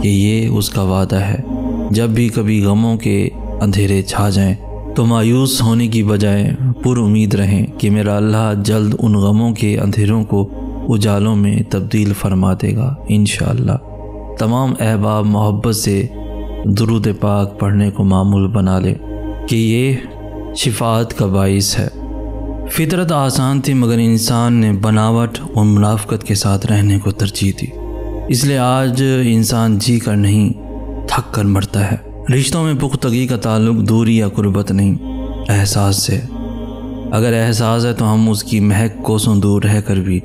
कि ये उसका वादा है। जब भी कभी गमों के अंधेरे छा जाएं तो मायूस होने की बजाय पुरुमीद रहें कि मेरा अल्लाह जल्द उन गमों के अंधेरों को उजालों में तब्दील फरमा देगा इंशाअल्लाह। तमाम अहबाब मोहब्बत से दुरूद पाक पढ़ने को मामूल बना लें कि ये शिफात का बाइस है। फितरत आसान थी मगर इंसान ने बनावट और मुनाफकत के साथ रहने को तरजीह दी। इसलिए आज इंसान जी कर नहीं थक कर मरता है। रिश्तों में पुख्तगी का ताल्लुक दूरी या कुर्बत नहीं, एहसास से। अगर एहसास है तो हम उसकी महक कोसों दूर रह कर भी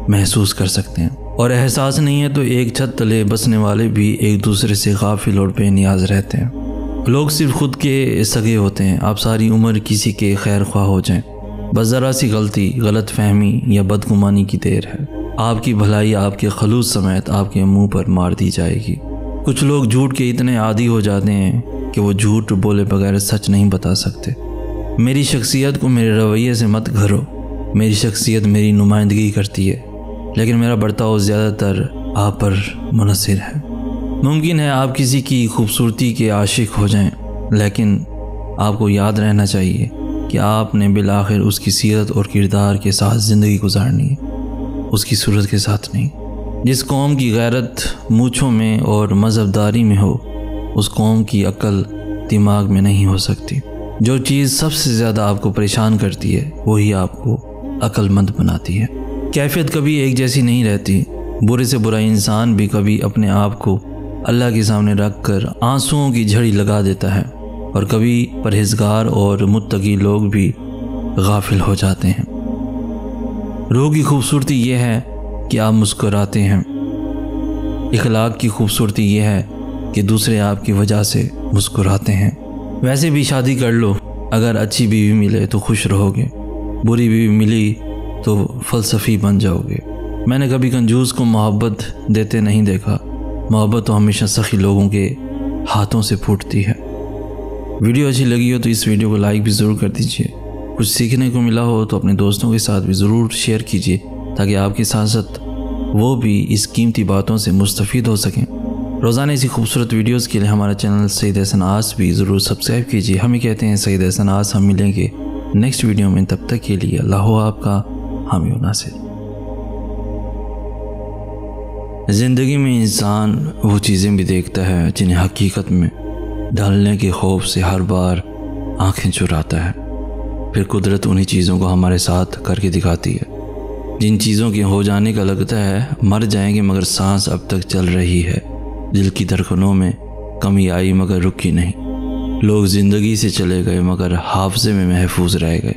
महसूस कर सकते हैं, और एहसास नहीं है तो एक छत तले बसने वाले भी एक दूसरे से गाफिल और बेनियाज रहते हैं। लोग सिर्फ खुद के सगे होते हैं। आप सारी उम्र किसी के खैर ख्वाह हो जाएं, बस ज़रा सी गलती, गलत फहमी या बदगुमानी की देर है, आपकी भलाई आपके खलूस समेत आपके मुंह पर मार दी जाएगी। कुछ लोग झूठ के इतने आदी हो जाते हैं कि वो झूठ बोले बगैर सच नहीं बता सकते। मेरी शख्सियत को मेरे रवैये से मत घरो। मेरी शख्सियत मेरी नुमाइंदगी करती है, लेकिन मेरा बर्ताव ज़्यादातर आप पर मुनहसर है। मुमकिन है आप किसी की खूबसूरती के आशिक हो जाएं, लेकिन आपको याद रहना चाहिए कि आपने बिलाखिर उसकी सीरत और किरदार के साथ ज़िंदगी गुजारनी है, उसकी सूरत के साथ नहीं। जिस कौम की गैरत मूँछों में और मज़हबदारी में हो, उस कौम की अक्ल दिमाग में नहीं हो सकती। जो चीज़ सबसे ज़्यादा आपको परेशान करती है वही आपको अक्लमंद बनाती है। कैफियत कभी एक जैसी नहीं रहती। बुरे से बुरा इंसान भी कभी अपने आप को अल्लाह के सामने रख कर आंसुओं की झड़ी लगा देता है, और कभी परहेजगार और मुत्तकी लोग भी गाफिल हो जाते हैं। रूह की खूबसूरती ये है कि आप मुस्कुराते हैं। इखलाक की खूबसूरती ये है कि दूसरे आपकी वजह से मुस्कुराते हैं। वैसे भी शादी कर लो, अगर अच्छी बीवी मिले तो खुश रहोगे, बुरी बीवी मिली तो फ़लसफ़ी बन जाओगे। मैंने कभी कंजूस को मोहब्बत देते नहीं देखा। मोहब्बत तो हमेशा सखी लोगों के हाथों से फूटती है। वीडियो अच्छी लगी हो तो इस वीडियो को लाइक भी ज़रूर कर दीजिए। कुछ सीखने को मिला हो तो अपने दोस्तों के साथ भी ज़रूर शेयर कीजिए, ताकि आपके साथ साथ वो भी इस कीमती बातों से मुस्तफ़ीद हो सकें। रोज़ाना ऐसी खूबसूरत वीडियोस के लिए हमारा चैनल सईद एहसन आस भी ज़रूर सब्सक्राइब कीजिए। हम ही कहते हैं सईद एहसन आस। हम मिलेंगे नेक्स्ट वीडियो में, तब तक के लिए अल्लाह आपका हामी व नासिर। ज़िंदगी में इंसान वो चीज़ें भी देखता है जिन्हें हकीकत में ढलने के खौफ से हर बार आंखें चुराता है। फिर कुदरत उन्हीं चीज़ों को हमारे साथ करके दिखाती है। जिन चीज़ों के हो जाने का लगता है मर जाएंगे, मगर सांस अब तक चल रही है। दिल की धड़कनों में कमी आई मगर रुकी नहीं। लोग ज़िंदगी से चले गए मगर हाफ़ज़े में महफूज रह गए।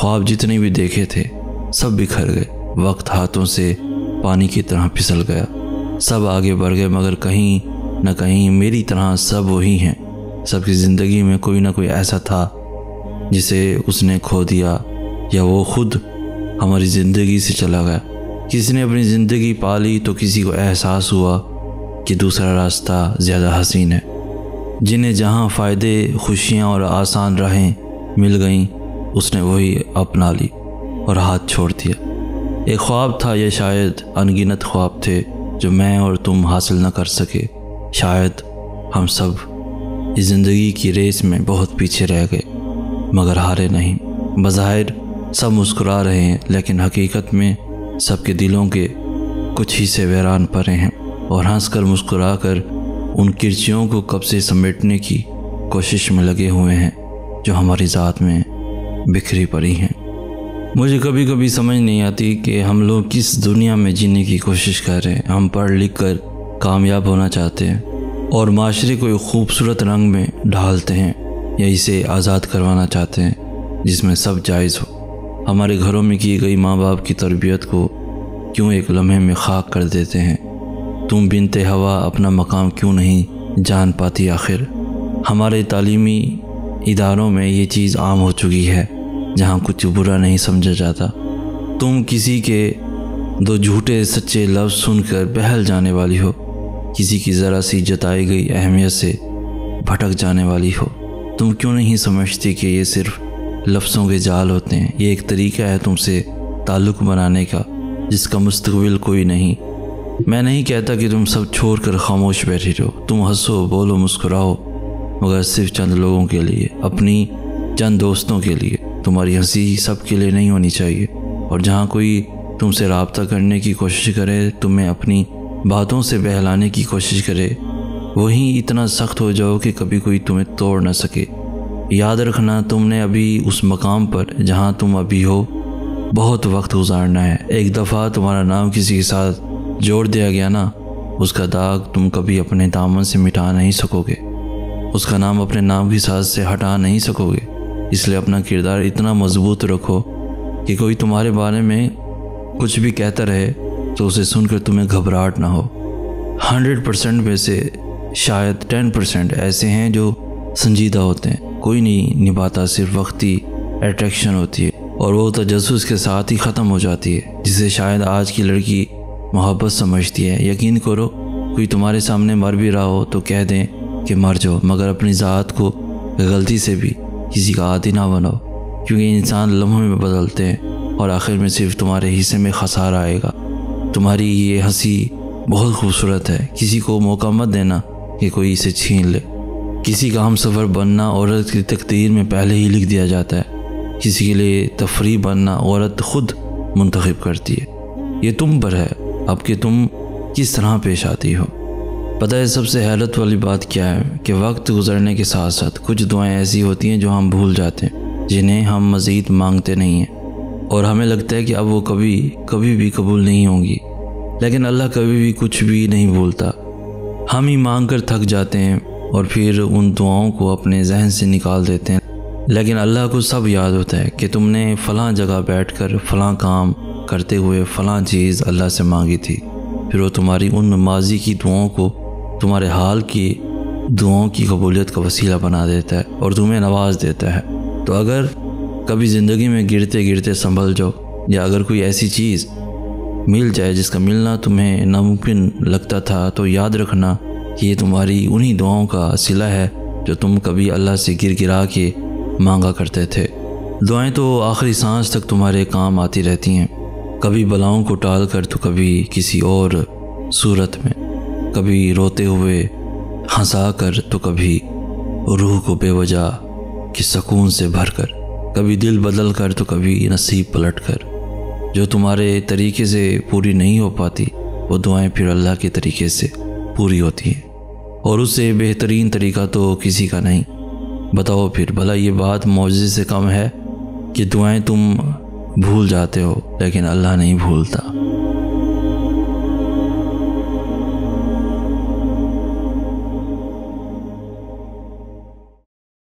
ख्वाब जितने भी देखे थे सब बिखर गए। वक्त हाथों से पानी की तरह फिसल गया। सब आगे बढ़ गए मगर कहीं न कहीं मेरी तरह सब वही हैं। सबकी ज़िंदगी में कोई ना कोई ऐसा था जिसे उसने खो दिया, या वो खुद हमारी ज़िंदगी से चला गया। किसी ने अपनी ज़िंदगी पाली तो किसी को एहसास हुआ कि दूसरा रास्ता ज़्यादा हसीन है। जिन्हें जहाँ फ़ायदे, खुशियाँ और आसान राहें मिल गईं, उसने वही अपना ली और हाथ छोड़ दिया। एक ख्वाब था, ये शायद अनगिनत ख्वाब थे जो मैं और तुम हासिल न कर सके। शायद हम सब इस ज़िंदगी की रेस में बहुत पीछे रह गए मगर हारे नहीं। बज़ाहिर सब मुस्कुरा रहे हैं, लेकिन हकीकत में सबके दिलों के कुछ हिस्से वीरान पड़े हैं, और हंसकर मुस्कुराकर उन किरचियों को कब से समेटने की कोशिश में लगे हुए हैं जो हमारी ज़ात में बिखरी पड़ी हैं। मुझे कभी कभी समझ नहीं आती कि हम लोग किस दुनिया में जीने की कोशिश कर रहे हैं। हम पढ़ लिख कर कामयाब होना चाहते हैं और माशरे को एक खूबसूरत रंग में ढालते हैं, या इसे आज़ाद करवाना चाहते हैं जिसमें सब जायज़ हो। हमारे घरों में की गई माँ बाप की तरबियत को क्यों एक लम्हे में खाक कर देते हैं। तुम बिनते हवा अपना मकाम क्यों नहीं जान पाती आखिर। हमारे तालीमी इदारों में ये चीज़ आम हो चुकी है जहाँ कुछ बुरा नहीं समझा जाता। तुम किसी के दो झूठे सच्चे लफ्ज़ सुनकर बहल जाने वाली हो, किसी की ज़रा सी जताई गई अहमियत से भटक जाने वाली हो। तुम क्यों नहीं समझती कि ये सिर्फ लफ्ज़ों के जाल होते हैं। ये एक तरीका है तुमसे ताल्लुक़ बनाने का जिसका मुस्तक़बिल कोई नहीं। मैं नहीं कहता कि तुम सब छोड़कर खामोश बैठी रहो। तुम हंसो, बोलो, मुस्कुराओ, मगर सिर्फ चंद लोगों के लिए, अपनी चंद दोस्तों के लिए। तुम्हारी हंसी सब के लिए नहीं होनी चाहिए। और जहाँ कोई तुमसे रब्ता करने की कोशिश करे, तुम्हें अपनी बातों से बहलाने की कोशिश करे, वहीं इतना सख्त हो जाओ कि कभी कोई तुम्हें तोड़ ना सके। याद रखना, तुमने अभी उस मकाम पर जहाँ तुम अभी हो बहुत वक्त गुजारना है। एक दफ़ा तुम्हारा नाम किसी के साथ जोड़ दिया गया ना, उसका दाग तुम कभी अपने दामन से मिटा नहीं सकोगे, उसका नाम अपने नाम की साथ से हटा नहीं सकोगे। इसलिए अपना किरदार इतना मजबूत रखो कि कोई तुम्हारे बारे में कुछ भी कहता रहे तो उसे सुनकर तुम्हें घबराहट ना हो। 100% में से शायद 10% ऐसे हैं जो संजीदा होते हैं। कोई नहीं निभाता, सिर्फ वक्ती अट्रैक्शन होती है और वो तजस्सुस के साथ ही ख़त्म हो जाती है, जिसे शायद आज की लड़की मोहब्बत समझती है। यकीन करो, कोई तुम्हारे सामने मर भी रहा हो तो कह दें कि मर जाओ, मगर अपनी ज़ात को गलती से भी किसी का आदी ना बनाओ, क्योंकि इंसान लम्हों में बदलते हैं और आखिर में सिर्फ तुम्हारे हिस्से में खसारा आएगा। तुम्हारी ये हंसी बहुत खूबसूरत है, किसी को मौका मत देना कि कोई इसे छीन ले। किसी का हमसफ़र बनना औरत की तकदीर में पहले ही लिख दिया जाता है। किसी के लिए तफरी बनना औरत खुद मुंतखब करती है। ये तुम पर है अब कि तुम किस तरह पेश आती हो। पता है सबसे हैरत वाली बात क्या है कि वक्त गुजरने के साथ साथ कुछ दुआएं ऐसी होती हैं जो हम भूल जाते हैं, जिन्हें हम मज़ीद मांगते नहीं हैं, और हमें लगता है कि अब वो कभी भी कबूल नहीं होंगी। लेकिन अल्लाह कभी भी कुछ भी नहीं भूलता। हम ही मांग कर थक जाते हैं और फिर उन दुआओं को अपने जहन से निकाल देते हैं। लेकिन अल्लाह को सब याद होता है कि तुमने फ़लाँ जगह बैठकर फ़लाँ काम करते हुए फ़लाँ चीज़ अल्लाह से मांगी थी। फिर वो तुम्हारी उन माजी की दुआओं को तुम्हारे हाल की दुआओं की कबूलियत का वसीला बना देता है और तुम्हें नवाज देता है। तो अगर कभी ज़िंदगी में गिरते गिरते संभल जाओ, या अगर कोई ऐसी चीज़ मिल जाए जिसका मिलना तुम्हें नामुमकिन लगता था, तो याद रखना कि ये तुम्हारी उन्हीं दुआओं का सिला है जो तुम कभी अल्लाह से गिरा के मांगा करते थे। दुआएं तो आखिरी सांस तक तुम्हारे काम आती रहती हैं, कभी बलाओं को टाल कर तो कभी किसी और सूरत में, कभी रोते हुए हंसा कर तो कभी रूह को बेवजह कि सुकून से भर कर, कभी दिल बदल कर तो कभी नसीब पलट कर। जो तुम्हारे तरीके से पूरी नहीं हो पाती वो दुआएं फिर अल्लाह के तरीके से पूरी होती हैं, और उससे बेहतरीन तरीका तो किसी का नहीं। बताओ फिर भला ये बात मौजज़े से कम है कि दुआएं तुम भूल जाते हो लेकिन अल्लाह नहीं भूलता।